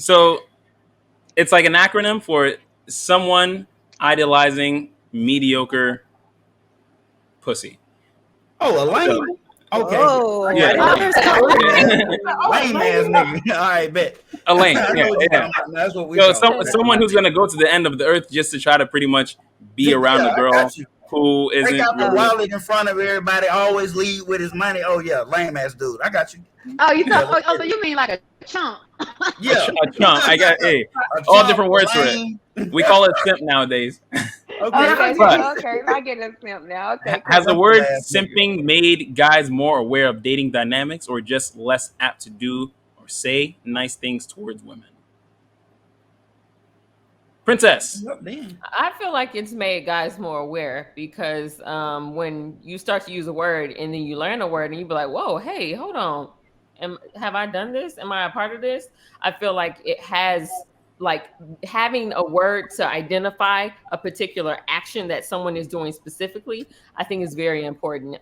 So it's like an acronym for someone idolizing mediocre pussy. Oh, a lame. So, Okay. Oh, yeah. there's Lame ass nigga. All right, bet. A lame. I Yeah, know what you're yeah. talking about. That's what we So talking about. someone who's gonna go to the end of the earth just to try to pretty much be around Yeah, a I got girl you. who Take isn't out the really. wallet in front of everybody. Always lead with his money. Oh yeah, lame ass dude. I got you. Oh, you Yeah, talk. Oh, so you mean like a chump? yeah. A chump. I got A all chump, different words for it. lame. We call it simp nowadays. Okay. But Okay, I get a simp now. Okay, has the cool. word Simple ass simping made guys more aware of dating dynamics or just less apt to do or say nice things towards women? Princess. Damn. I feel like it's made guys more aware because when you start to use a word and then you learn a word and you be like, whoa, hey, hold on. Have I done this? Am I a part of this? I feel like it has like having a word to identify a particular action that someone is doing specifically, I think is very important.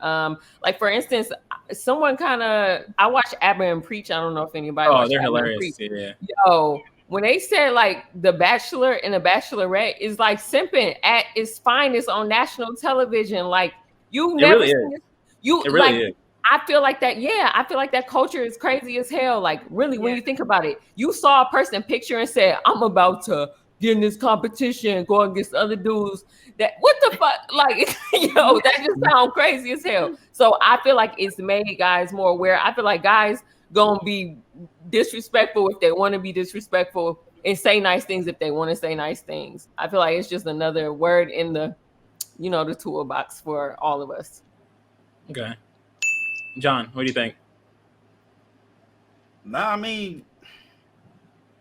Like for instance, someone I watch Abba and Preach. I don't know if anybody Oh, watched they're Abba and hilarious. Preach. Yeah. Yo, when they said like the Bachelor and the Bachelorette is like simping at its finest on national television, like you've It never really seen is. this. You It really like is. I feel like that. Yeah, I feel like that culture is crazy as hell. Like really, when you think about it, you saw a person picture and said, "I'm about to get in this competition, go against other dudes." That what the fuck? Like, yo, that just sounds crazy as hell. So I feel like it's made guys more aware. I feel like guys gonna be disrespectful if they want to be disrespectful and say nice things if they want to say nice things. I feel like it's just another word in the, the toolbox for all of us. Okay. John, what do you think? Nah, I mean,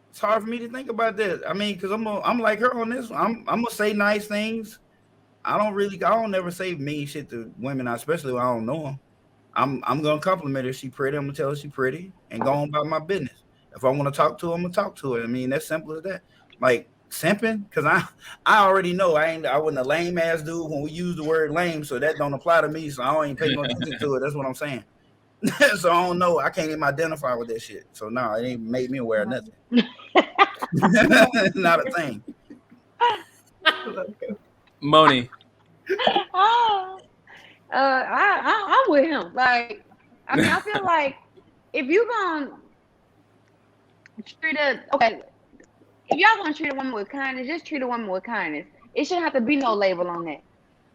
it's hard for me to think about that. I mean, because I'm like her on this one. I'm gonna say nice things. I don't never say mean shit to women, especially when I don't know them. I'm gonna compliment her. She pretty. I'm gonna tell her she pretty and go on about my business. If I want to talk to her, I'm gonna talk to her. I mean, that's simple as that. Like simping, because I already know I wasn't a lame ass dude when we use the word lame, so that don't apply to me. So I don't even pay no attention to it. That's what I'm saying. So I don't know. I can't even identify with that shit. So no, it ain't made me aware of nothing. Not a thing. Moni. I'm with him. Like, I mean, I feel like if you gonna if y'all gonna treat a woman with kindness, just treat a woman with kindness. It shouldn't have to be no label on that.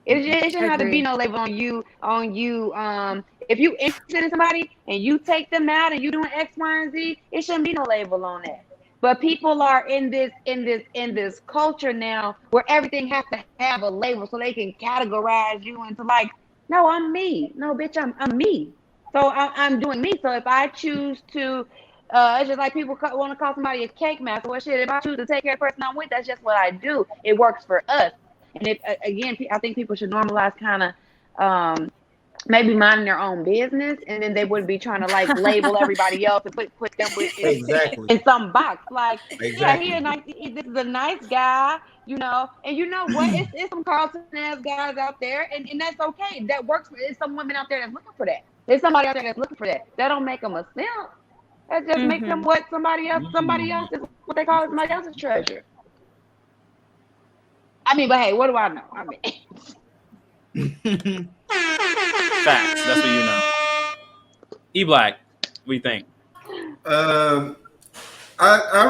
It shouldn't have to be no label on you. If you interested in somebody and you take them out and you doing X, Y, and Z, it shouldn't be no label on that. But people are in this culture now where everything has to have a label so they can categorize you into like, no, I'm me. No, bitch, I'm me. So I'm doing me. So if I choose to, it's just like people want to call somebody a cake master. Well, shit, if I choose to take care of the person I'm with, that's just what I do. It works for us. And if again, I think people should normalize kind of maybe minding their own business, and then they wouldn't be trying to like label everybody else and put them Exactly. in some box. Like, Exactly. This is a nice guy, and you know what? It's some Carlton ass guys out there, and that's okay. That works for. There's some women out there that's looking for that. There's somebody out there that's looking for that. That don't make them a simp. That just makes them what somebody else is what they call it, somebody else's treasure. I mean, but hey, what do I know? I mean, Facts. That's what you know. E-Black, what do you think? I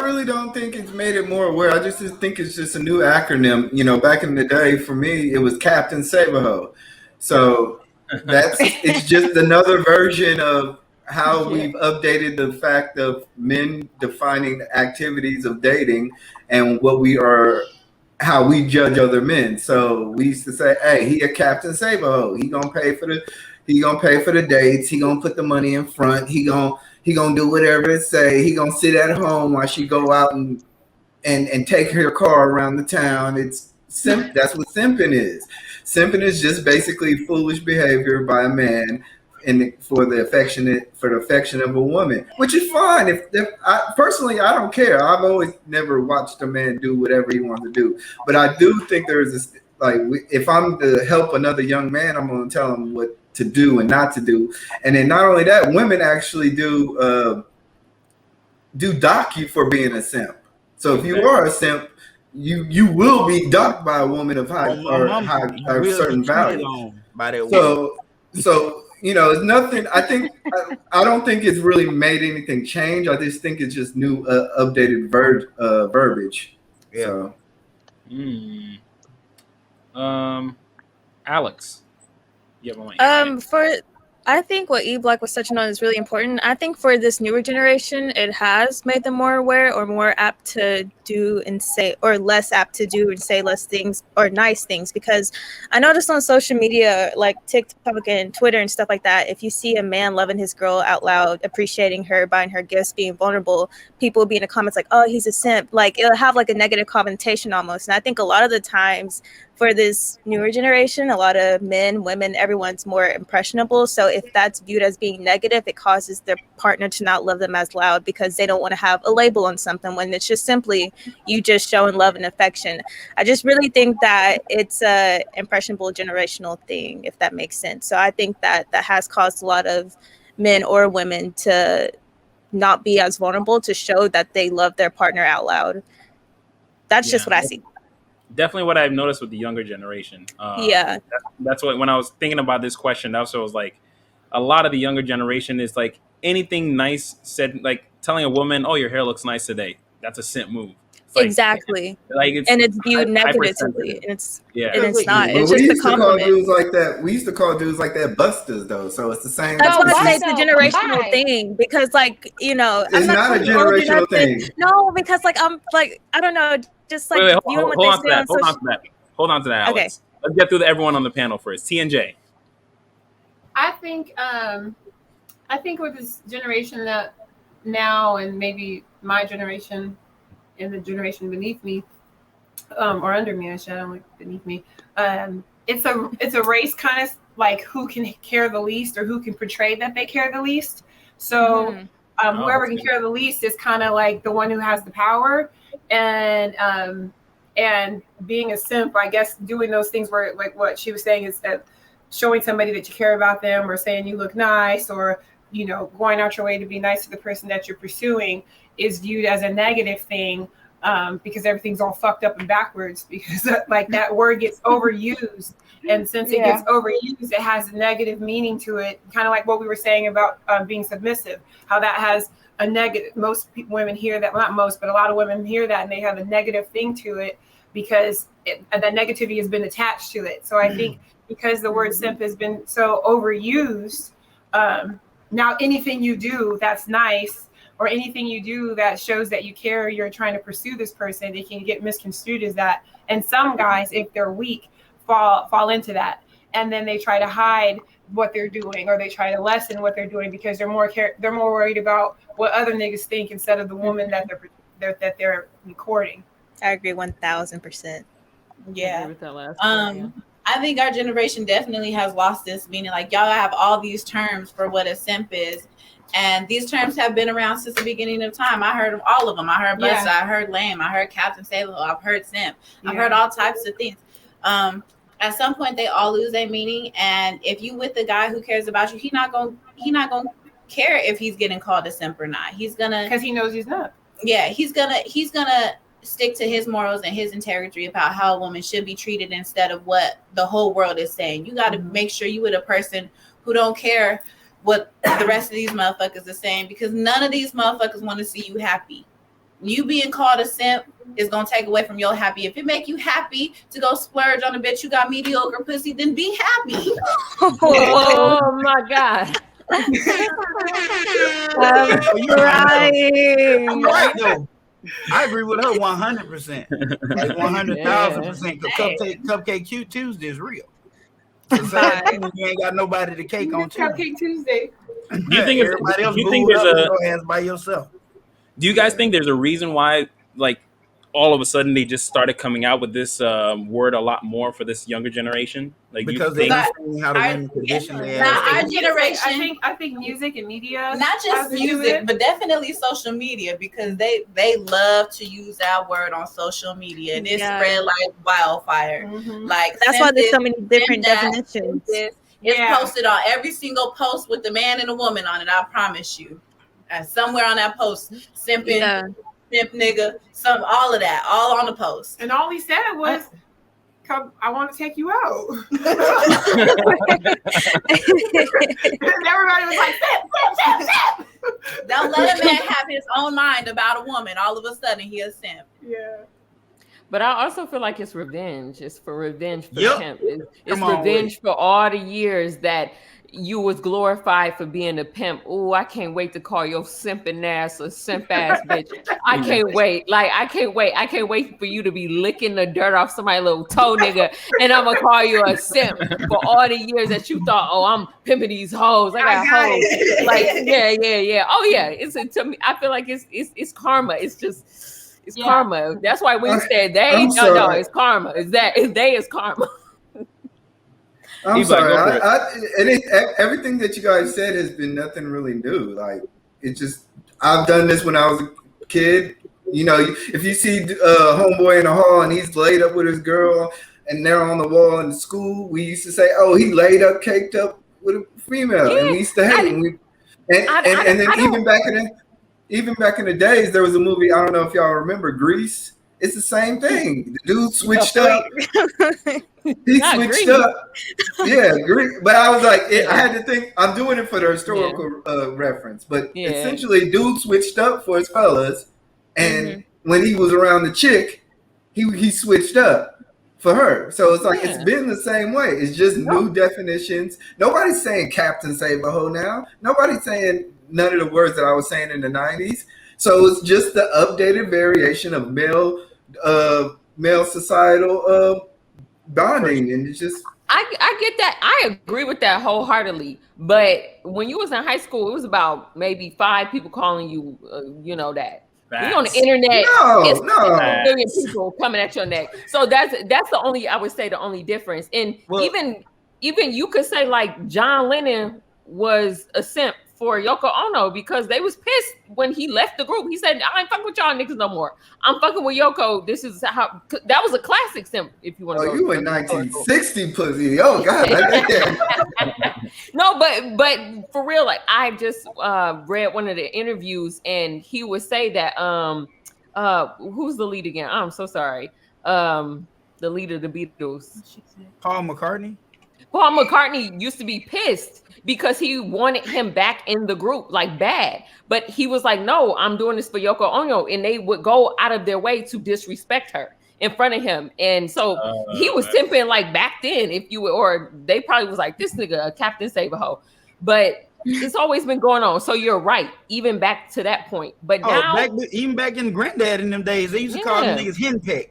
really don't think it's made it more aware. I just think it's just a new acronym. You know, back in the day, for me, it was Captain Save-A-Ho. So it's just another version of how we've updated the fact of men defining the activities of dating and how we judge other men. So we used to say, hey, he a Captain Save-A-Ho. He gonna pay for the dates. He gonna put the money in front. He gonna do whatever it say. He gonna sit at home while she go out and take her car around the town. That's what simping is. Simping is just basically foolish behavior by a man for the affection of a woman, which is fine. If personally, I don't care. I've always never watched a man do whatever he wants to do, but I do think there is this, like, if I'm to help another young man, I'm going to tell him what to do and not to do. And then not only that, women actually do do dock you for being a simp. So if you Exactly. are a simp, you will be docked by a woman of high On my or mama, high you or will be certain cheated value. on by that woman. So it's nothing. I don't think it's really made anything change. I just think it's just new, updated verbiage. Yeah. So Mm. Alex, you have a mic. I think what E Block was touching on is really important. I think for this newer generation, it has made them more aware or more apt to do and say, or less apt to do and say less things or nice things. Because I noticed on social media, like TikTok and Twitter and stuff like that, if you see a man loving his girl out loud, appreciating her, buying her gifts, being vulnerable, people will be in the comments like, oh, he's a simp. Like, it'll have like a negative connotation almost. And I think a lot of the times for this newer generation, a lot of men, women, everyone's more impressionable. So if that's viewed as being negative, it causes their partner to not love them as loud because they don't want to have a label on something when it's just simply you just showing love and affection. I just really think that it's a impressionable generational thing, if that makes sense. So I think that has caused a lot of men or women to not be as vulnerable, to show that they love their partner out loud. That's just what I see. Definitely what I've noticed with the younger generation. Yeah. That's what, when I was thinking about this question, that's what I was like, a lot of the younger generation is like anything nice said, like telling a woman, "Oh, your hair looks nice today." That's a simp move. It's like, Exactly. like it's And it's viewed hypersensitive. negatively. And it's not. But It's we just a used to call compliment. dudes like that. We used to call dudes like that busters, though. So it's the same. That's why I say it's a Why? generational thing. Because, like, you know, It's not a calling you old or generational nothing. thing. No, because, like, I'm like, I don't know, just like Wait, viewing what hold they on to say that. on social. Hold on to that, Okay. Alex. Let's get through everyone on the panel first. T and J. I think with this generation that now, and maybe my generation and the generation beneath me, or under me, I don't like beneath me. It's a race kind of like who can care the least or who can portray that they care the least. So whoever can care the least is kind of like the one who has the power. And being a simp, I guess, doing those things where, like what she was saying, is that showing somebody that you care about them, or saying you look nice, or going out your way to be nice to the person that you're pursuing, is viewed as a negative thing, because everything's all fucked up and backwards, because like that word gets overused, and since it gets overused, it has a negative meaning to it, kind of like what we were saying about being submissive, how that has a negative. Most women hear that, well, not most, but a lot of women hear that and they have a negative thing to it, because that negativity has been attached to it. So I think because the word simp has been so overused, now anything you do that's nice, or anything you do that shows that you care, you're trying to pursue this person, it can get misconstrued as that. And some guys, if they're weak, fall into that, and then they try to hide what they're doing, or they try to lessen what they're doing, because they're more worried about what other niggas think instead of the woman that they're courting. I agree 1000%. Yeah. With that last part, I think our generation definitely has lost this meaning. Like, y'all have all these terms for what a simp is. And these terms have been around since the beginning of time. I heard all of them. I heard buster, I heard lame, I heard Captain Sailor, I've heard simp. I've heard all types of things. At some point they all lose their meaning. And if you with the guy who cares about you, he not gonna care if he's getting called a simp or not. He's gonna, because he knows he's not. Yeah, he's gonna stick to his morals and his integrity about how a woman should be treated, instead of what the whole world is saying. You got to make sure you with a person who don't care what the rest of these motherfuckers are saying, because none of these motherfuckers want to see you happy. You being called a simp is gonna take away from your happy. If it make you happy to go splurge on a bitch you got mediocre pussy, then be happy. Oh my God. I'm crying. I'm right though. I agree with her 100%, like 100,000%. Because Cupcake Tuesday is real. So sad you ain't got nobody to cake on Tuesday. Cupcake Tuesday. Do you think everybody else by yourself? Do you guys think there's a reason why, like, all of a sudden they just started coming out with this word a lot more for this younger generation? Like, because they're not seeing how the women condition their our generation. I think music and media, not just music, but definitely social media, because they love to use that word on social media, and it spread like wildfire. Like, that's why there's so many different definitions. It's posted on every single post with the man and a woman on it. I promise you. And somewhere on that post, simping, Yeah. simp nigga, all of that, all on the post. And all he said was, "Come, I want to take you out." And everybody was like, "Simp." Don't let a man have his own mind about a woman. All of a sudden, he a simp. Yeah. But I also feel like it's revenge. It's for revenge for Yep. pimp. It's Come on, revenge for all the years that you was glorified for being a pimp. Oh, I can't wait to call your simping ass a simp ass bitch. I can't wait. Like, I can't wait. I can't wait for you to be licking the dirt off somebody's little toe, nigga. And I'm gonna call you a simp for all the years that you thought, oh, I'm pimping these hoes. I got hoes. Like, yeah. Oh yeah. It's to me, I feel like it's karma. It's just karma. That's why we said they. No, it's karma. It's karma. I'm sorry. Everything that you guys said has been nothing really new. Like, it just, I've done this when I was a kid. You know, if you see a homeboy in the hall and he's laid up with his girl and they're on the wall in school, we used to say, "Oh, he laid up, caked up with a female," and we used to hate him. And then even back in the days, there was a movie. I don't know if y'all remember Grease. It's the same thing. The dude switched up. He switched up. Yeah, but I was like, I had to think. I'm doing it for the historical reference, but essentially, dude switched up for his fellas, and when he was around the chick, he switched up for her. So it's like it's been the same way. It's just new definitions. Nobody's saying Captain Save a Hoe now. Nobody's saying none of the words that I was saying in the 90s. So it's just the updated variation of male societal bonding, and it's just I get that. I agree with that wholeheartedly. But when you was in high school, it was about maybe 5 people calling you, that. When you on the internet, it's a million people coming at your neck. So that's the only, I would say, the only difference. And even you could say like John Lennon was a simp for Yoko Ono because they was pissed when he left the group. He said, "I ain't fucking with y'all niggas no more. I'm fucking with Yoko." This is how that was a classic simp. If you want to, you in 1960 pussy. Oh God, No, but for real, like I just read one of the interviews, and he would say that who's the lead again? I'm so sorry. The lead of the Beatles, Paul McCartney. Paul McCartney used to be pissed because he wanted him back in the group, like bad. But he was like, "No, I'm doing this for Yoko Ono," and they would go out of their way to disrespect her in front of him. And so he was simping like back then, or they probably was like, "This nigga, a Captain Save a Hoe." But it's always been going on. So you're right, even back to that point. But now, even back in Granddad in them days, they used to call them niggas henpecked.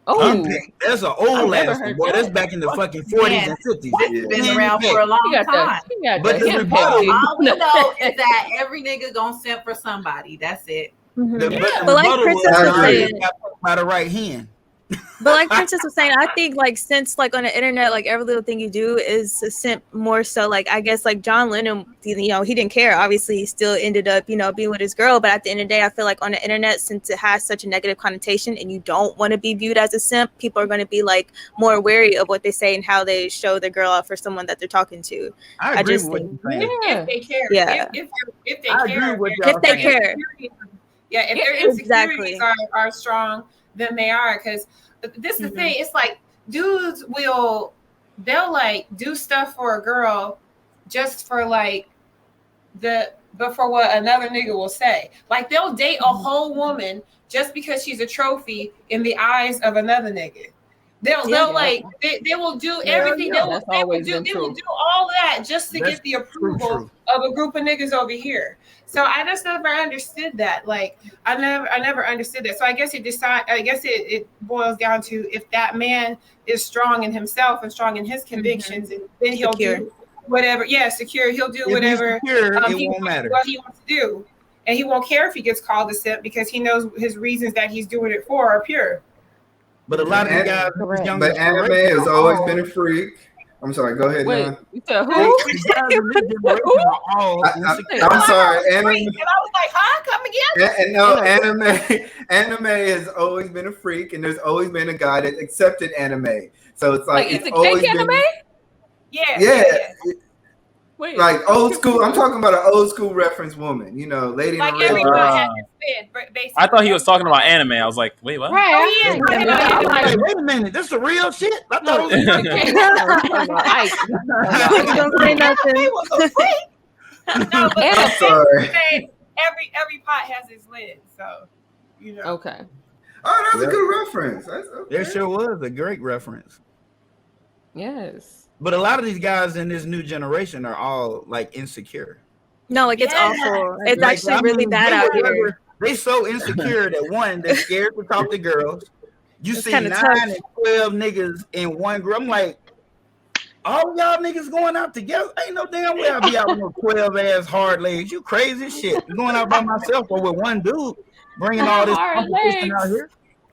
Oh, that's an old ass boy. That's back in the fucking 40s and 50s. That's been around for a long time. But the all we know is that every nigga gonna simp for somebody. That's it. But like Princess was saying, by the right hand. But like Princess was saying, I think like since like on the internet, like every little thing you do is a simp more so. Like I guess like John Lennon, he didn't care. Obviously, he still ended up being with his girl. But at the end of the day, I feel like on the internet, since it has such a negative connotation, and you don't want to be viewed as a simp, people are going to be like more wary of what they say and how they show their girl out for someone that they're talking to. I agree with what you're saying. If they care, if they care, if they care, if their insecurities are strong, then they are. Because this is the thing, it's like dudes they'll like do stuff for a girl just for like but for what another nigga will say. Like they'll date a whole woman just because she's a trophy in the eyes of another nigga. They will do everything. They will do all that just to get the approval of a group of niggas over here. So I just never understood that. Like I never understood that. So I guess it boils down to if that man is strong in himself and strong in his convictions, and then he'll do whatever. Yeah, secure. He'll do whatever it won't matter what he wants to do, and he won't care if he gets called a simp because he knows his reasons that he's doing it for are pure. But a lot of the guys, but anime has always been a freak. I'm sorry. Go ahead, John. Who? I'm sorry. And I was like, "Huh? Come again?" Anime has always been a freak, and there's always been a guy that accepted anime. So it's like it's always been anime. Yeah. Wait. Like old school. I'm talking about an old school reference woman. You know, lady Like in the every red pot dress. has its lid, basically. I thought he was talking about anime. I was like, wait, what? Right. Oh, he is talking about I'm anime. like, wait a minute, this is real shit. I thought it was You don't say nothing. He was a freak. No, but I'm sorry. every pot has its lid, so you know. Okay. Oh, that's Yep. a good reference. That's okay. It sure was a great reference. Yes. But a lot of these guys in this new generation are all like insecure. No, like it's Yeah. awful. It's Like, actually I really mean, bad they out would here. rather- They so insecure that one, they're scared to talk to girls. You It's see kinda 9 tough. and 12 niggas in one group. I'm like, all y'all niggas going out together? Ain't no damn way I'll be out with no 12 ass hard legs. You crazy as shit. I'm going out by myself or with one dude bringing all this Hard competition out legs. here.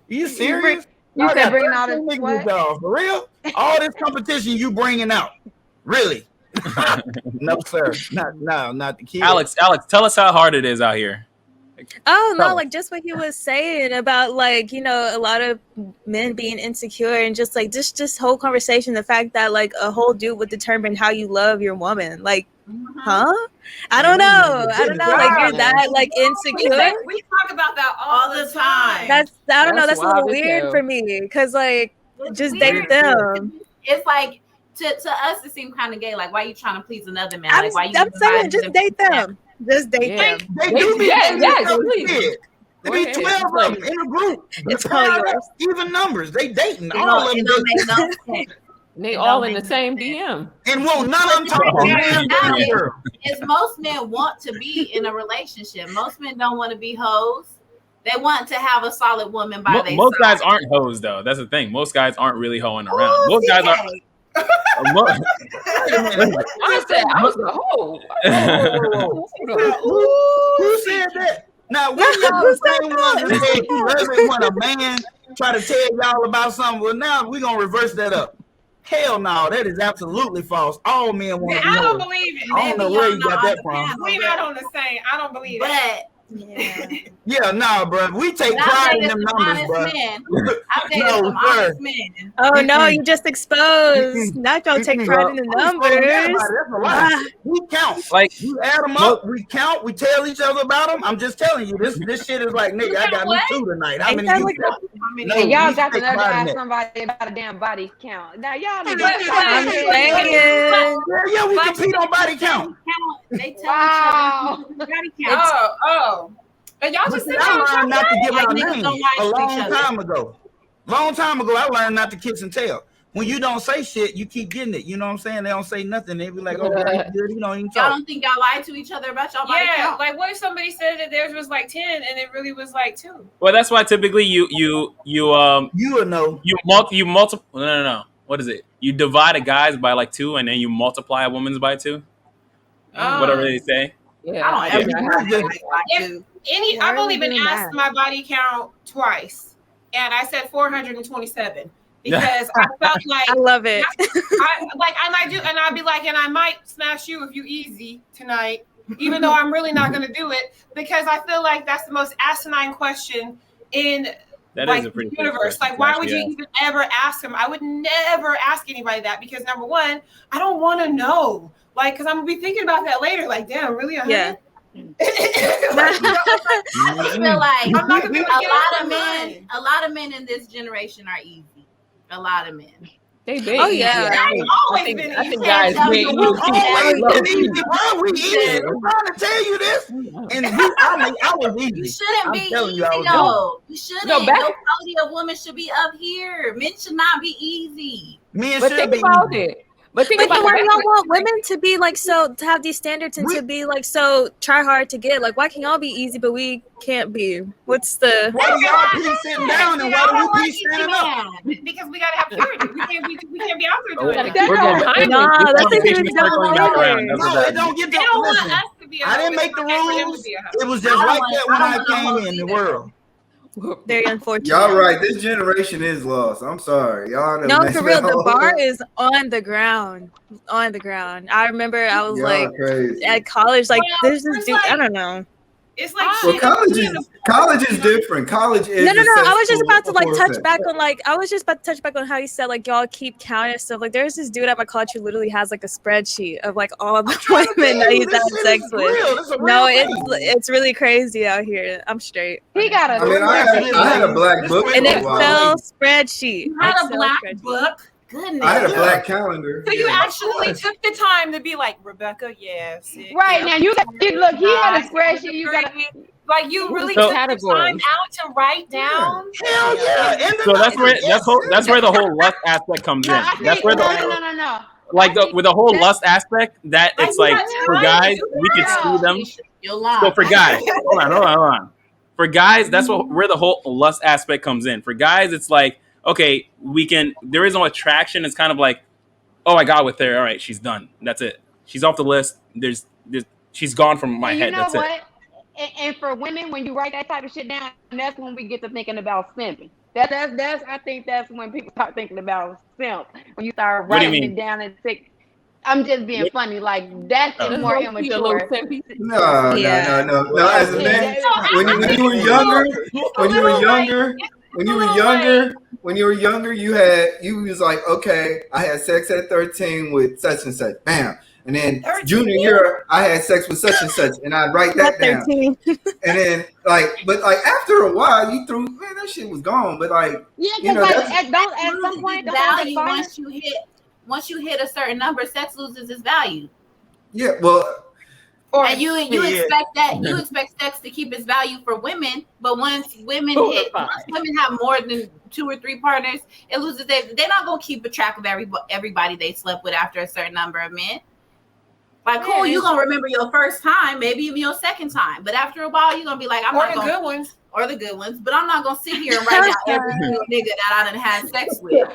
You serious? You I said got bringing all 13 this niggas what? with y'all. For real? All this competition you bringing out. Really? No, sir. Not the kid. Alex, tell us how hard it is out here. Oh Tell no, us. like just what he was saying about like, you know, a lot of men being insecure and just like this whole conversation, the fact that like a whole dude would determine how you love your woman. Like, huh? I don't know. Like you're that like insecure. We talk about that all the time. That's I don't know, That's that's a little wild as weird hell. for me. Cause like It's just weird. date them. It's like to us, it seems kind of gay. Like, why are you trying to please another man? I'm Like, why you? saying dividing just them date people them. Just date Yeah. them. They do be Yes, dating yes, themselves please. kids. There Go be ahead. 12 of them in a group. It's 12 all yours. even numbers. They dating. It All don't, of them it don't dating. make no sense. They It all don't in the make same sense. DM. And won't none of them talk to Oh, man, yeah. damn girl. Is most men want to be in a relationship. Most men don't want to be hoes. They want to have a solid woman by their Most side. guys aren't hoes though. That's the thing. Most guys aren't really hoeing around. Most guys are. I said I was the whole. Who said that? Now, when y'all the same ones that said you love it when a man try to tell y'all about something, well, now we're going to reverse that up. Hell no, that is absolutely false. All men want to I don't know. believe it. I don't know where you got that from. We not on the same. I don't believe it. But Yeah, nah, bro. We take I've pride in dated them some numbers, honest bro. men. I've dated No, some sir. honest men. Oh no, you just exposed. Not don't take pride in the numbers. That's a lie. We count. Like You add them up, we count, we tell each other about them. I'm just telling you, this shit is like, nigga, I got me 2 tonight. How many you got? No, And y'all we got the take nerve to pride in ask that. somebody about a damn body count. Now y'all need I'm to saying. Yeah, we compete on body count. They tell Wow. each other body count. Oh. And y'all But just see, said I learned not to give Like out niggas names don't lie a to long each other. time ago. Long time ago, I learned not to kiss and tell. When you don't say shit, you keep getting it. You know what I'm saying? They don't say nothing. They be like, oh, girl, you good. You don't even Y'all talk. don't think y'all lie to each other about y'all body Yeah, count? like what if somebody said that theirs was like 10 and it really was like 2? well, that's why typically you You will know. multiply. No. What is it? You divide a guy's by like 2, and then you multiply a woman's by 2. Whatever they say. Yeah, I don't ever I just- If Why I've are only we been doing asked that? my body count twice, and I said 427 because I felt like I love it. I'd be like, and I might smash you if you easy tonight, even though I'm really not going to do it because I feel like that's the most asinine question in That like is a pretty the fair universe. question Like, to why actually would you ask. even ever ask him? I would never ask anybody that because number one, I don't want to know. Like, because I'm gonna be thinking about that later. Like, damn, really? Yeah. I feel like I'm not gonna be able to get out of my mind. a lot of men in this generation are easy. A lot of men. They been Oh, easy. yeah. I think guys tell been me easy. We easy, bro. We easy. I'm trying to tell you this. And I was easy. You shouldn't I'm be telling easy you, I was though. You shouldn't. No, back- No quality of women should be up here. Men should not be easy. Men But should think be about easy. it. But think But about then why do it. y'all want women to be like so to have these standards and to be like so try hard to get? Like why can y'all be easy but we can't be? What's the Why do y'all be sitting down and why do we be standing up? Because we gotta have purity. We can't be out there doing We're that. going- Nah, this that's a conversation huge is circling back around. That's what No, that it don't is. get They to don't want listen. us to be. I didn't make the rules. It was just I don't like want- that when I I don't want no came hoes in the either. world. very unfortunate? Y'all right. This generation is lost. I'm sorry. Y'all done No, messed for real, that the whole- bar is on the ground. On the ground. I remember I was Y'all like crazy. at college, like Well, there's this it's dude, like- I don't know. It's like well, college is different. College is no. I was just about to like for touch sex. back on how you said like y'all keep counting stuff. Like there's this dude at my college who literally has like a spreadsheet of like all the women that he's having sex with. No, it's really crazy out here. I'm straight. He got a. I mean, I had a black book An for a while. Excel spreadsheet. You had a Excel black spreadsheet. book. Goodness. I had a black calendar. So you actually took the time to be like, Rebecca, yes. Right now, you look. He had a spreadsheet. You got like you really So- took the time out to write down. Hell yeah! And So that's where the whole lust aspect comes in. No, I That's think where no. like with the whole lust aspect, that it's Like, like you for got guys time. we could see them. You're lying. So for guys, hold on. For guys, that's where the whole lust aspect comes in. For guys, it's like, okay, there is no attraction. It's kind of like, oh, I got with her. All right, she's done. That's it. She's off the list. She's gone from my head. That's it. And for women, when you write that type of shit down, that's when we get to thinking about simping. That's I think that's when people start thinking about simp. When you start What do you writing mean? it down and think, I'm just being funny. Like that's more immature. No. As a man, when you were younger, you was like, okay, I had sex at 13 with such and such, bam. And then junior year, I had sex with such and such, and I'd write that down. And then but after a while, that shit was gone. But at some point, value once you hit a certain number, sex loses its value. Yeah, well. And you expect sex to keep its value for women, but once women have more than 2 or 3 partners, it loses they're not gonna keep a track of everybody they slept with after a certain number of men. Like, cool, you're gonna remember your first time, maybe even your second time, but after a while, you're gonna be like, the good ones, but I'm not gonna sit here and write down every single nigga that I done had sex with.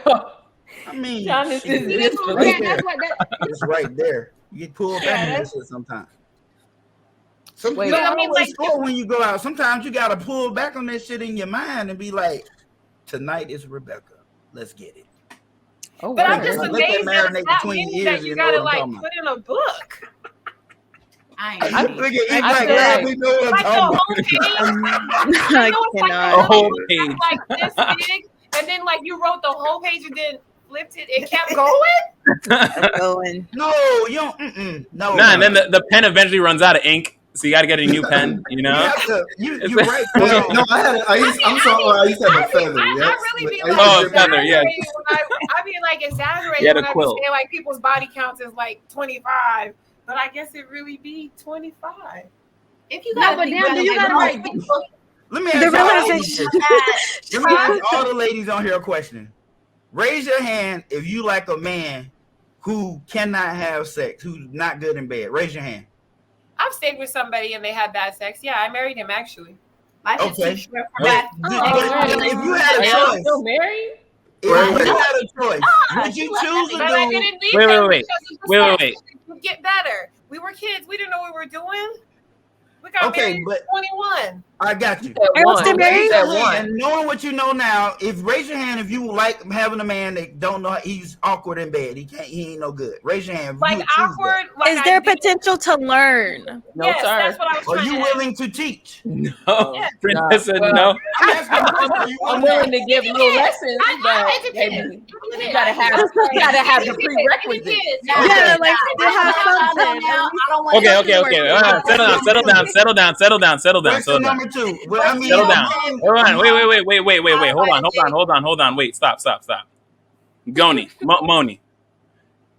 I mean, That's it's right there. You get pulled back on this shit sometimes. You don't always score when you go out. Sometimes you gotta pull back on that shit in your mind and be like, tonight is Rebecca. Let's get it. Oh, but wow. I'm just amazed that many that you gotta like put in a book. I we know what I'm talking A about. whole page. Like this big, and then like you wrote the whole page and then flipped it and kept going. No, you don't. No. Nah, and then the pen eventually runs out of ink. So you got to get a new pen, you know. You're right. No, I used to have a feather. I really be like, feather, yeah. I be like exaggerating when I be saying like people's body counts is like 25, but I guess it really be 25. If you got let me ask all the ladies on here a question. Raise your hand if you like a man who cannot have sex, who's not good in bed. Raise your hand. I've stayed with somebody and they had bad sex. Yeah, I married him actually. Okay. If you had a choice, still married? If you had a choice, would you choose but I didn't leave wait. Get better. We were kids. We didn't know what we were doing. We got married at 21. I got you. And knowing what you know now, raise your hand if you like having a man that don't know he's awkward in bed. He ain't no good. Raise your hand. Like awkward. Like is there potential to learn? No, yes, sir. that's what I was Are you willing to teach? No, yes. Princess said no. I'm willing to give little lessons, but baby, you gotta have the prerequisites. Yeah, like to have something. Okay. Settle down. Question number 2. Well, Settle down. Hold on. Wait. Hold on. Wait. Stop. Goni. Moni.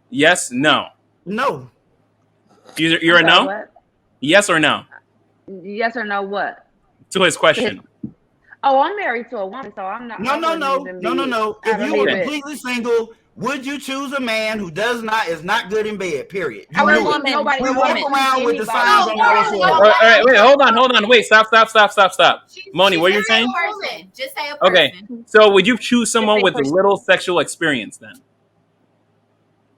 Yes. No. No. You're a no. What? Yes or no Yes or no? What? to his question. Oh, I'm married to a woman, so I'm not. No. If you were completely single, would you choose a man who is not good in bed? Period. You We're knew it. women. Nobody We're walk women. around with the signs on our All forehead. right. Wait. Hold on. Wait. Stop. Moni, what are you saying? Just say a person. Okay. So would you choose someone with little sexual experience then?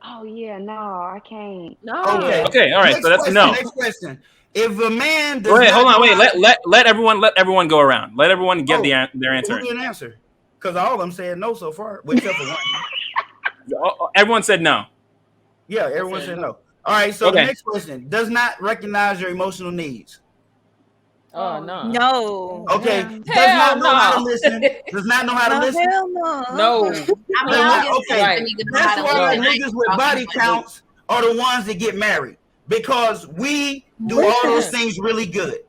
Oh yeah, no, I can't. No. Okay. All right. So that's no. Next question. If a man does Wait. Hold not on. Wait. know- Let everyone go around. Let everyone give their answer. Who didn't answer? Because all of them said no so far, except for one. Everyone said no. Yeah, everyone said no. All right, so the next question. Does not recognize your emotional needs. Oh no. No. Okay, Hell does not know how to no. listen. Does not know how to No, listen. hell no. No. I mean, I Does don't not, give okay, Right. a nigga know that's how to why listen. I ain't niggas with talking body about counts are the ones that get married because we do all those things really good.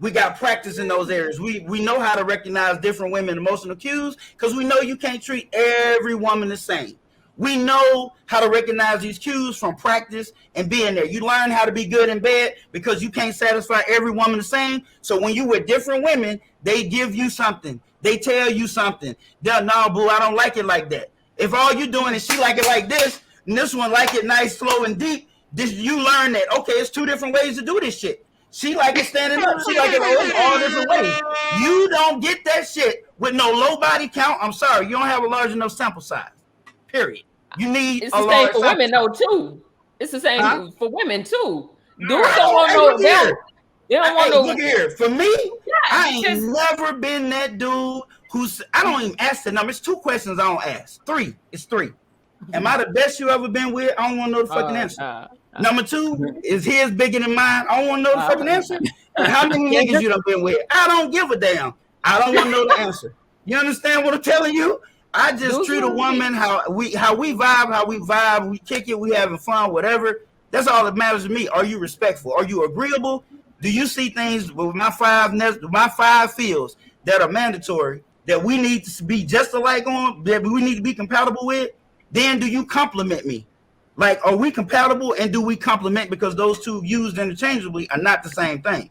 We got practice in those areas. We know how to recognize different women emotional cues because we know you can't treat every woman the same. We know how to recognize these cues from practice and being there. You learn how to be good in bed because you can't satisfy every woman the same. So when you with different women, they give you something. They tell you something. No, boo, I don't like it like that. If all you doing is she like it like this, and this one like it nice, slow, and deep, this you learn that, okay, it's two different ways to do this shit. She like it standing up. She like it all different ways. You don't get that shit with no low body count. I'm sorry, you don't have a large enough sample size. Period. You need It's a the large same for sample women though too. It's the same Huh? for women too. Dudes don't want no. They don't want Hey, no. look here. For me, I because- ain't never been that dude who's. I don't even ask the number. It's two questions I don't ask. Three. It's three. Am I the best you ever been with? I don't want to know the fucking answer. Number two, is his bigger than mine? I don't want to know the fucking answer. How many niggas you done been with? I don't give a damn. I don't want to know the answer. You understand what I'm telling you? I just treat a woman how we vibe, we kick it, we having fun, whatever. That's all that matters to me. Are you respectful? Are you agreeable? Do you see things with my five fields that are mandatory that we need to be just alike on, that we need to be compatible with? Then do you compliment me? Like, are we compatible and do we complement because those two used interchangeably are not the same thing?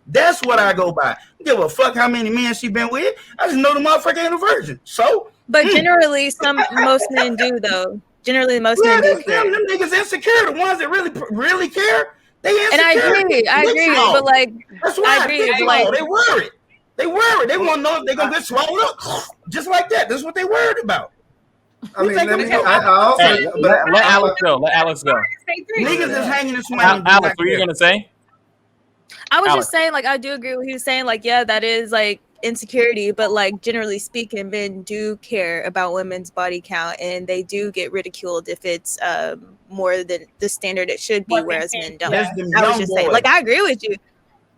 That's what I go by. I give a fuck how many men she been with. I just know the motherfucker ain't a virgin. So, but generally, most men do though. Generally, most men do care. Them niggas insecure. The ones that really care, they insecure. And I agree. But like, that's why I agree. Like, they worried. They worried. They want to know if they're gonna get swallowed up, just like that. That's what they worried about. I mean, let Alex go. Let Alex go. Niggas is hanging in somebody. Alex, what are you gonna say? I was just saying, like, I do agree with what he was saying. Like, yeah, that is like insecurity, but like generally speaking, men do care about women's body count, and they do get ridiculed if it's more than the standard it should be, whereas men don't. I was just saying, like, I agree with you.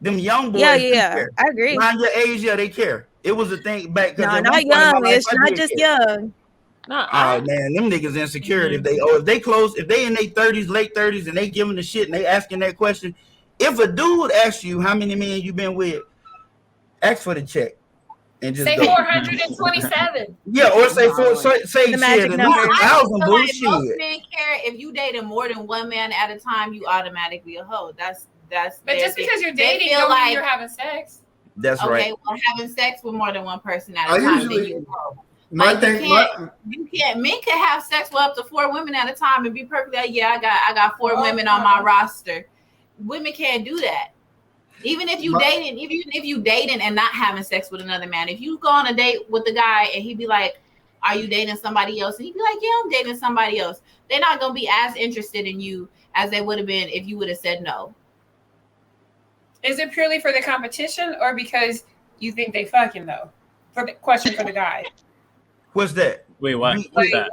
Them young boys, yeah, I agree. Around your age, yeah, they care. It was a thing back. No, not young. It's not just young. Oh man, them niggas insecure. If they close, if they in their 30s, late 30s, and they giving the shit and they asking that question. If a dude asks you how many men you been with, ask for the check and just say go. 427. Yeah, or say the magic number. Most men care if you dating more than one man at a time, you automatically a hoe. That's. But just because you're dating, don't mean you're having sex. That's right. Okay, well, having sex with more than one person at a time, then you know. Men can have sex with up to 4 women at a time and be perfectly like, yeah, I got 4 women on my roster. Women can't do that. Even if you dating and not having sex with another man, if you go on a date with the guy and he be like, are you dating somebody else? And he'd be like, yeah, I'm dating somebody else. They're not gonna be as interested in you as they would have been if you would have said no. Is it purely for the competition or because you think they fucking though? For the question for the guy. What's that? Wait, what? What she said,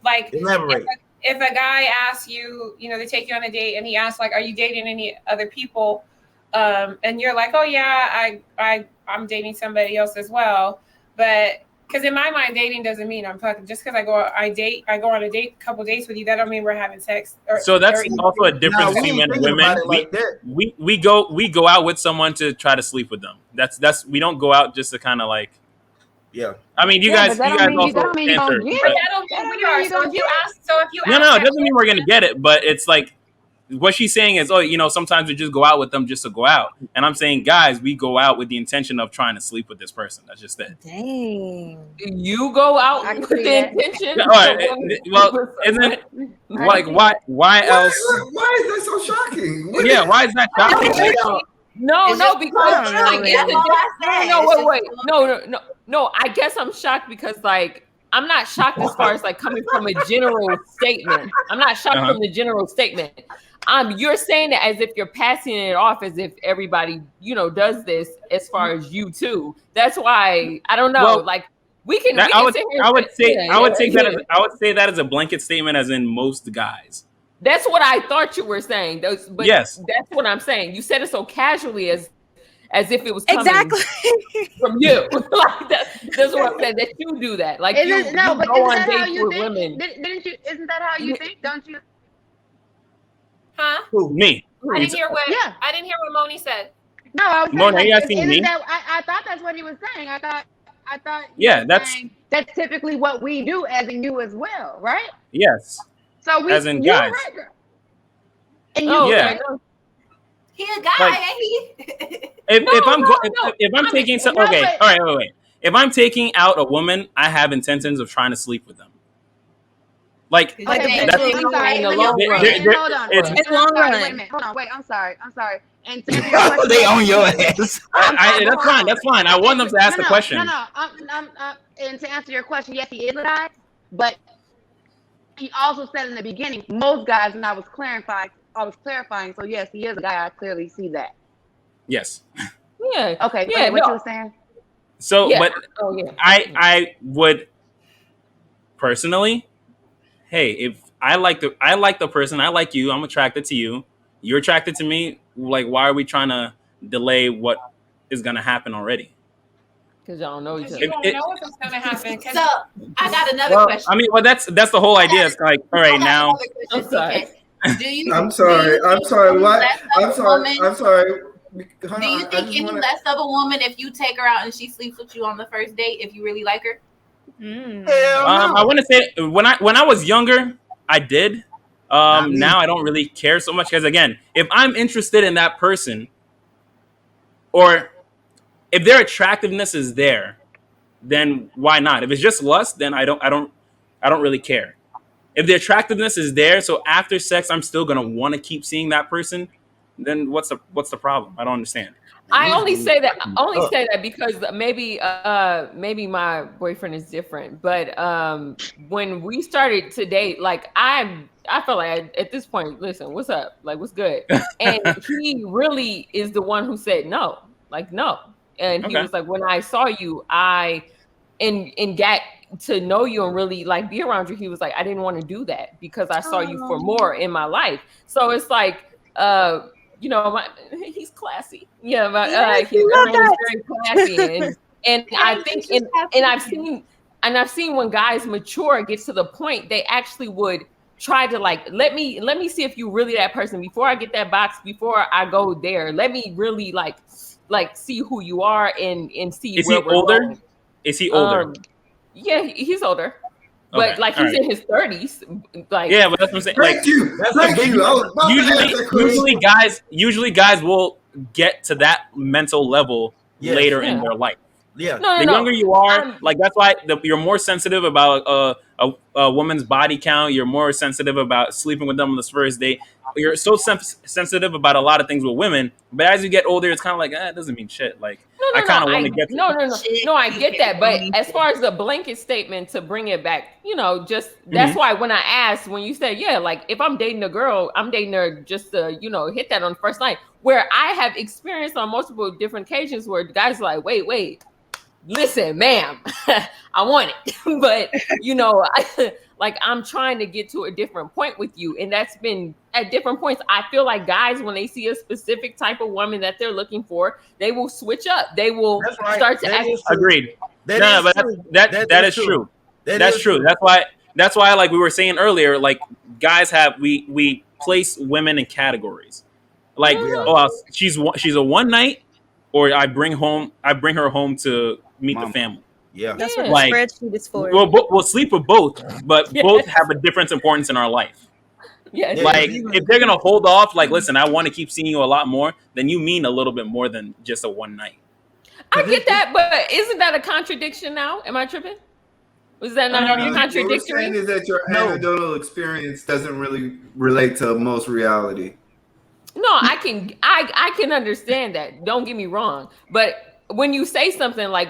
like, elaborate. If a guy asks you, they take you on a date and he asks, like, are you dating any other people? And you're like, oh yeah, I'm dating somebody else as well. But because in my mind, dating doesn't mean I'm fucking. Just because I go on a couple dates with you, that don't mean we're having sex. So that's also a difference between men and women. We go out with someone to try to sleep with them. That's we don't go out just to kind of like. Yeah. I mean, you guys also answer. But that don't mean we are. So if you ask, no, it doesn't mean we're gonna get it. But it's like what she's saying is, sometimes we just go out with them just to go out. And I'm saying, guys, we go out with the intention of trying to sleep with this person. That's just it. Dang. You go out with the intention. All right. Well, isn't like why else? Why is that so shocking? Yeah, why is that shocking? No, because wait. No. I guess I'm shocked because like I'm not shocked as far as like coming from a general statement. I'm not shocked from the general statement. You're saying that as if you're passing it off as if everybody, does this as far as you too. That's why I don't know. Well, like we can. I would say that as a blanket statement, as in most guys. That's what I thought you were saying. But yes, that's what I'm saying. You said it so casually as as if it was coming from you. Like that's what I'm saying. That you do that. Like but you isn't go that on how dates you with think? women. Didn't you? Isn't that how you think? Don't you? Huh? Me. I didn't hear what. Yeah. I didn't hear what Moni said. No, I was saying, Mona, are like, you asking isn't me? that? I thought that's what he was saying. I thought he Yeah, was that's saying that's typically what we do, as in you as well, right? yes. So As in you're guys. right, girl. And you, Yeah. He a guy, Like, ain't he? if I'm taking some, no, okay, but- all right, wait. If I'm taking out a woman, I have intentions of trying to sleep with them. Like Okay, Like that's I'm sorry. in the Let long me, run. and hold on. it's- It's long Sorry, run. wait a minute. Hold on. Wait. I'm sorry. And to answer your question, They on your ass. that's fine. That's fine. I want them to ask the question. No. And to answer your question, yes, he is a guy, but he also said in the beginning, most guys, and I was clarifying. So yes, he is a guy. I clearly see that. Yes. Yeah. Okay. Yeah. What you were saying? So, Yeah. but Oh yeah. I would personally, hey, if I like the person, I like you, I'm attracted to you, you're attracted to me. Like, why are we trying to delay what is gonna happen already? Because y'all don't know each Because other. you don't know what's going to happen. 'cause- So I got another Well, question. I mean, well, that's the whole idea. It's like, all right, now. I'm sorry. Do you? I'm sorry. I'm sorry. What? I'm sorry. Woman, I'm sorry. Hold do you on, I think just any wanna- less of a woman if you take her out and she sleeps with you on the first date if you really like her? Hell no. I want to say when I was younger, I did. Not me. Now I don't really care so much because again, if I'm interested in that person, or if their attractiveness is there, then why not? If it's just lust, then I don't really care. If the attractiveness is there, so after sex I'm still gonna want to keep seeing that person, then what's the problem? I don't understand. I only say that because maybe my boyfriend is different, but when we started to date, like I felt like at this point, listen, what's up? Like, what's good? And he really is the one who said no, like no. And he was like, when I saw you, and got to know you and really like be around you, he was like, I didn't want to do that because I saw you for more in my life. So it's like, he's classy. Yeah, but he's very classy, and I think, and I've seen when guys mature, get to the point they actually would try to like let me see if you really that person before I get that box, before I go there. Let me really like see who you are and see Is where he we're older? going. Is he older? Yeah, he's older. But like he's in his 30s, like yeah, but that's what I'm saying. Thank you. Usually guys will get to that mental level later in their life. Yeah. The younger you are, like that's why you're more sensitive about a woman's body count. You're more sensitive about sleeping with them on this first date. You're so sensitive about a lot of things with women. But as you get older, it's kind of like, it doesn't mean shit. Like I kind of want to get to No, I get that. But as far as the blanket statement to bring it back, just that's why when I asked, when you said, yeah, like if I'm dating a girl, I'm dating her just to, hit that on the first night. Where I have experienced on multiple different occasions where the guys are like, wait. Listen, ma'am, I want it, but I'm trying to get to a different point with you, and that's been at different points. I feel like guys, when they see a specific type of woman that they're looking for, they will switch up. They will start to act. Agreed. That is true. That's true. That's why, like we were saying earlier, like guys we place women in categories. Like, she's a one night, or I bring her home to meet the family. Yeah, that's what the spreadsheet is for. We'll sleep with both, but both have a different importance in our life. Yeah, like if they're gonna hold off, like, listen, I want to keep seeing you a lot more, then you mean a little bit more than just a one night. I get that, but isn't that a contradiction now? Am I tripping? Was that not contradictory? What we're saying is that your anecdotal experience doesn't really relate to most reality. No, I can understand that. Don't get me wrong. But when you say something like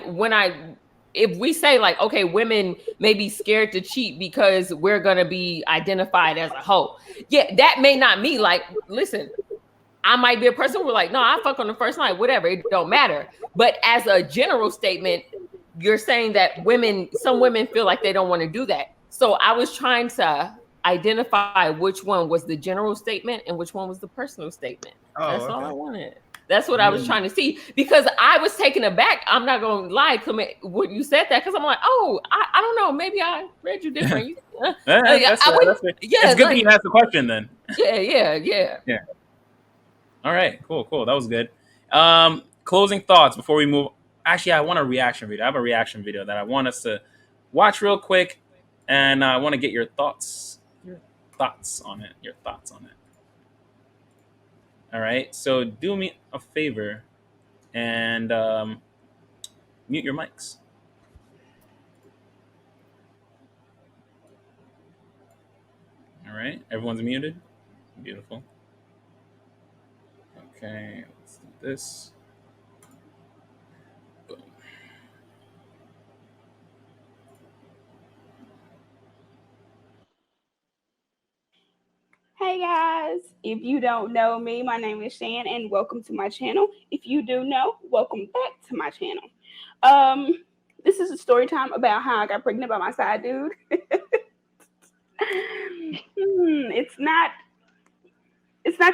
if we say like, okay, women may be scared to cheat because we're gonna be identified as a hoe. Yeah, that may not mean like, listen, I might be a person who's like, no, I fuck on the first night, whatever, it don't matter. But as a general statement, you're saying that some women feel like they don't want to do that. So I was trying to identify which one was the general statement and which one was the personal statement. That's all I wanted. That's what I was trying to see, because I was taken aback. I'm not going to lie, Clement, when you said that, because I'm like, oh, I don't know. Maybe I read you different. It's good that you asked the question then. Yeah. All right, cool. That was good. Closing thoughts before we move. Actually, I want a reaction video. I have a reaction video that I want us to watch real quick, and I want to get your thoughts on it. All right, so do me a favor and mute your mics. All right, everyone's muted. Beautiful. Okay, let's do this. Boom. Hey guys, if you don't know me, my name is Shan and welcome to my channel. If you do know, welcome back to my channel. This is a story time about how I got pregnant by my side dude. It's not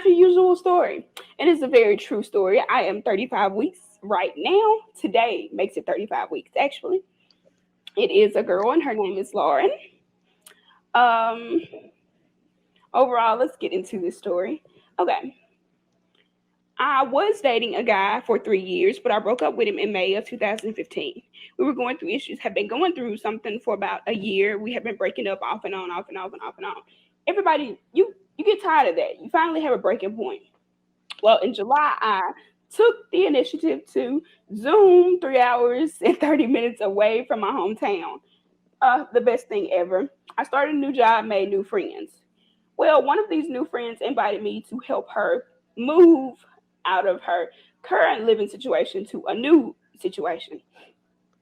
your usual story. It is a very true story. I am 35 weeks right now. Today makes it 35 weeks actually. It is a girl and her name is Lauren. Overall, let's get into this story. Okay. I was dating a guy for 3 years, but I broke up with him in May of 2015. We were going through issues, have been going through something for about a year. We have been breaking up off and on. Everybody, you get tired of that. You finally have a breaking point. Well, in July, I took the initiative to Zoom 3 hours and 30 minutes away from my hometown. The best thing ever. I started a new job, made new friends. Well, one of these new friends invited me to help her move out of her current living situation to a new situation.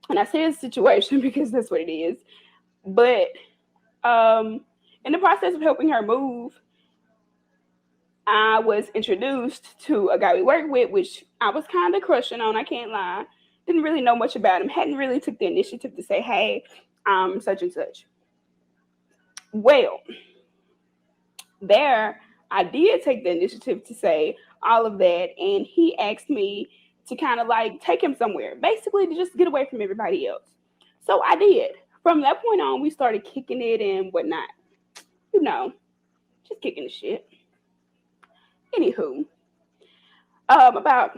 And I say a situation because that's what it is. But in the process of helping her move, I was introduced to a guy we work with, which I was kind of crushing on, I can't lie. Didn't really know much about him. Hadn't really took the initiative to say, hey, I'm such and such. Well, there I did take the initiative to say all of that, and he asked me to kind of like take him somewhere, basically to just get away from everybody else. So I did. From that point on, we started kicking it and whatnot. Just kicking the shit. Anywho, about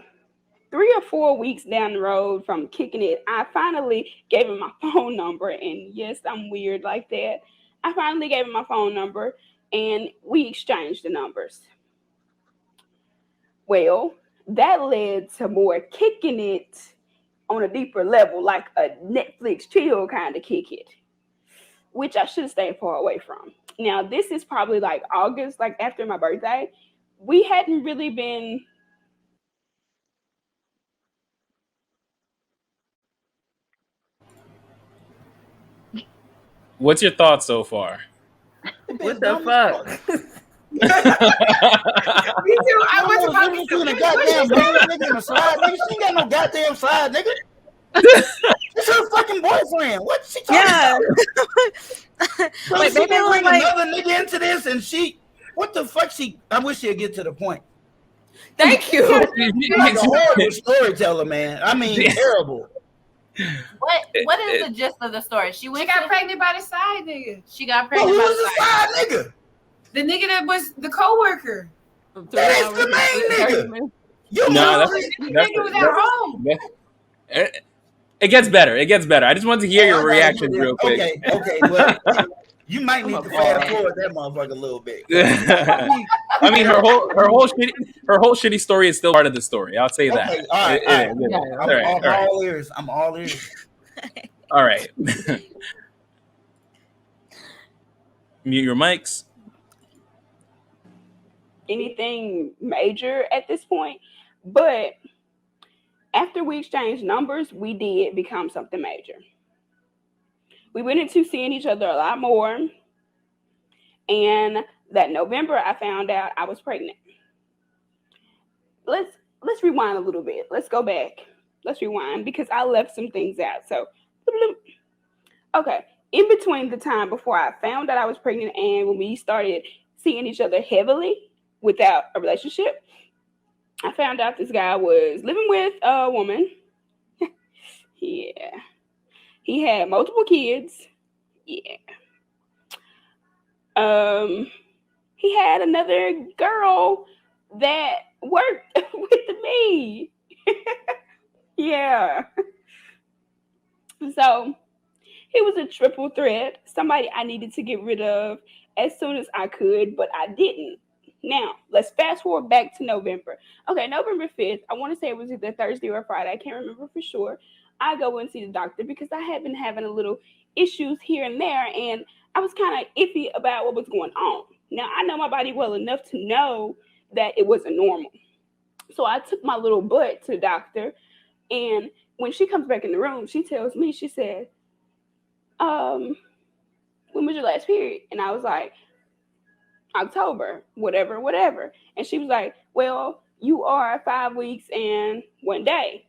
3 or 4 weeks down the road from kicking it, I finally gave him my phone number, and yes, I'm weird like that. I finally gave him my phone number, and we exchanged the numbers. Well, that led to more kicking it on a deeper level, like a Netflix chill kind of kick it, which I should stay far away from. Now, this is probably like August, like after my birthday. We hadn't really been... What's your thoughts so far? What the fuck? Me too. I was about to say a goddamn nigga in the side, nigga. She ain't got no goddamn side, nigga. It's her fucking boyfriend. What's she talking about? Wait, maybe bring another nigga into this, and she, what the fuck? I wish she'd get to the point. Thank you. You're like a horrible storyteller, man. I mean, terrible. What is the gist of the story? She got pregnant by the side nigga. She got pregnant by the side nigga. The nigga that was the co-worker. That is the main nigga. The nigga was at home. It gets better. I just wanted to hear your reaction real quick. Okay. Well, you might need to fast forward that motherfucker a little bit. I mean, her whole shitty story is still part of the story. I'll say that. Okay, all right. I'm all ears. All right. Mute your mics. Anything major at this point, but after we exchanged numbers, we did become something major. We went into seeing each other a lot more, and that November I found out I was pregnant. Let's rewind a little bit. Let's go back. Let's rewind because I left some things out. So, okay, in between the time before I found out I was pregnant and when we started seeing each other heavily without a relationship, I found out this guy was living with a woman. Yeah. He had multiple kids. Yeah. He had another girl that worked with me. Yeah. So he was a triple threat, somebody I needed to get rid of as soon as I could, but I didn't. Now, let's fast forward back to November. Okay, November 5th, I want to say it was either Thursday or Friday. I can't remember for sure. I go and see the doctor because I had been having a little issues here and there, and I was kind of iffy about what was going on. Now, I know my body well enough to know that it wasn't normal. So I took my little butt to the doctor, and when she comes back in the room, she tells me, she said, when was your last period? And I was like, October, whatever. And she was like, well, you are 5 weeks and 1 day.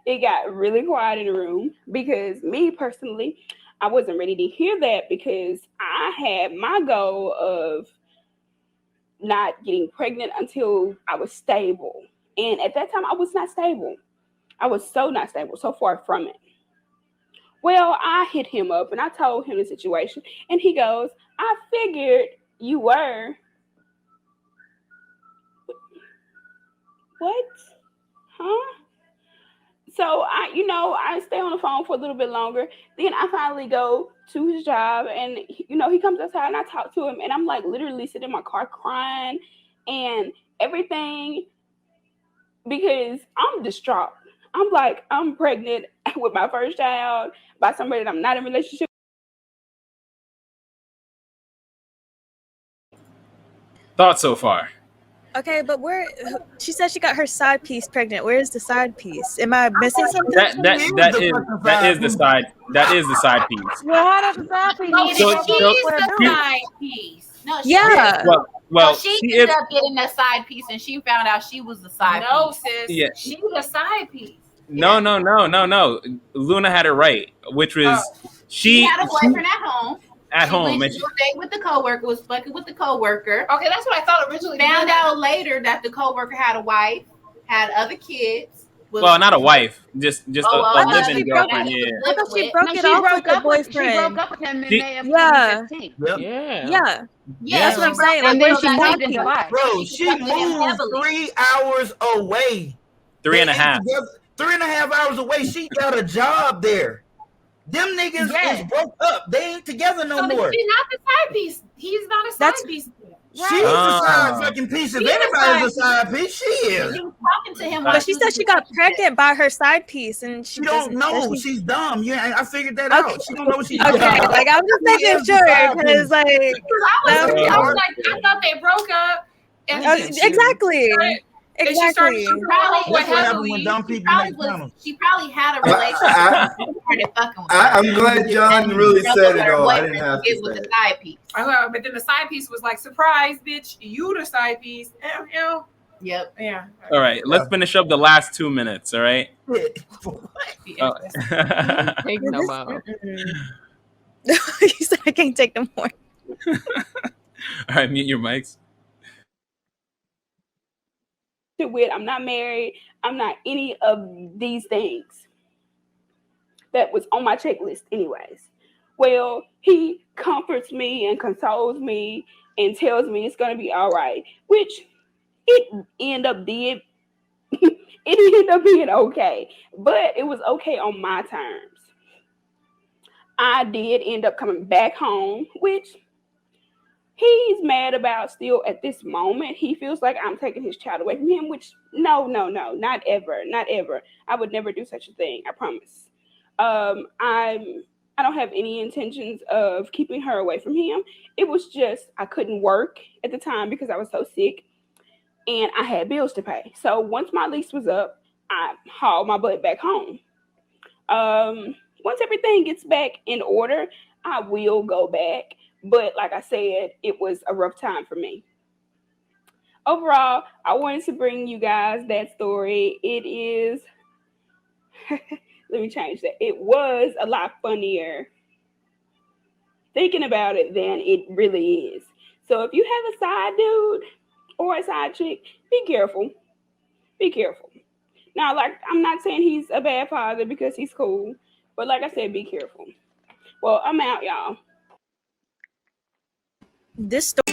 It got really quiet in the room because me personally, I wasn't ready to hear that because I had my goal of not getting pregnant until I was stable. And at that time, I was not stable. I was so not stable, so far from it. Well, I hit him up and I told him the situation. And he goes, I figured you were. What? Huh? So I stay on the phone for a little bit longer. Then I finally go to his job and, he comes outside and I talk to him. And I'm like literally sitting in my car crying and everything because I'm distraught. I'm like, I'm pregnant with my first child by somebody that I'm not in a relationship. Thoughts so far? Okay, but she said she got her side piece pregnant. Where is the side piece? Am I missing something? That is the side piece. Well, how does the side piece? No, she's So- the side piece. No, Yeah. Well, she she ended is. up getting that side piece, and she found out she was the side No, piece. sis. Yeah. She's the side piece. No. Luna had it right, which was She had a boyfriend at home. At she home, went to a date with the coworker, was fucking with the coworker. Okay, that's what I thought originally. Found out later that the coworker had a wife, had other kids. Well, not a wife, just a living girlfriend. Yeah. I thought she broke it off with her boyfriend. She broke up with him in May of Yeah. 2015. Yep. Yeah. That's what I'm saying. And Like, then she moved in July. Bro, she moved 3 hours away. 3.5. 3.5 hours away. She got a job there. Them niggas is broke up. They ain't together no more. She's not the side piece. He's not a side piece. She's a side fucking piece. If anybody's a side piece, she is. She was talking to him. But she said she got pregnant by her side piece, and she don't know. She's dumb. Yeah, I figured that out. She don't know what she's doing. Okay, like I'm just making sure because like I was like, I thought they broke up. And exactly. Exactly. What happened when dumb people make tunnels? She probably had a relationship and started fucking with her. I'm glad John really said it all. I didn't have to with say the it. side piece. But then the side piece was like, surprise, bitch, you the side piece. Yep. Yeah. All right, let's finish up the last 2 minutes. All right. Oh. Take no more. He said I can't take no more. All right, mute your mics. With I'm not married, I'm not any of these things that was on my checklist anyways. Well, he comforts me and consoles me and tells me it's gonna be all right, which it ended up being okay, but it was okay on my terms. I did end up coming back home, which he's mad about still at this moment. He feels like I'm taking his child away from him, which no, not ever. I would never do such a thing. I promise. I don't have any intentions of keeping her away from him. It was just I couldn't work at the time because I was so sick and I had bills to pay. So once my lease was up, I hauled my butt back home. Once everything gets back in order, I will go back. But like I said, it was a rough time for me. Overall, I wanted to bring you guys that story. It is, let me change that. It was a lot funnier thinking about it than it really is. So if you have a side dude, or a side chick, be careful. Be careful. Now, like, I'm not saying he's a bad father because he's cool, but like I said, be careful. Well, I'm out, y'all. This story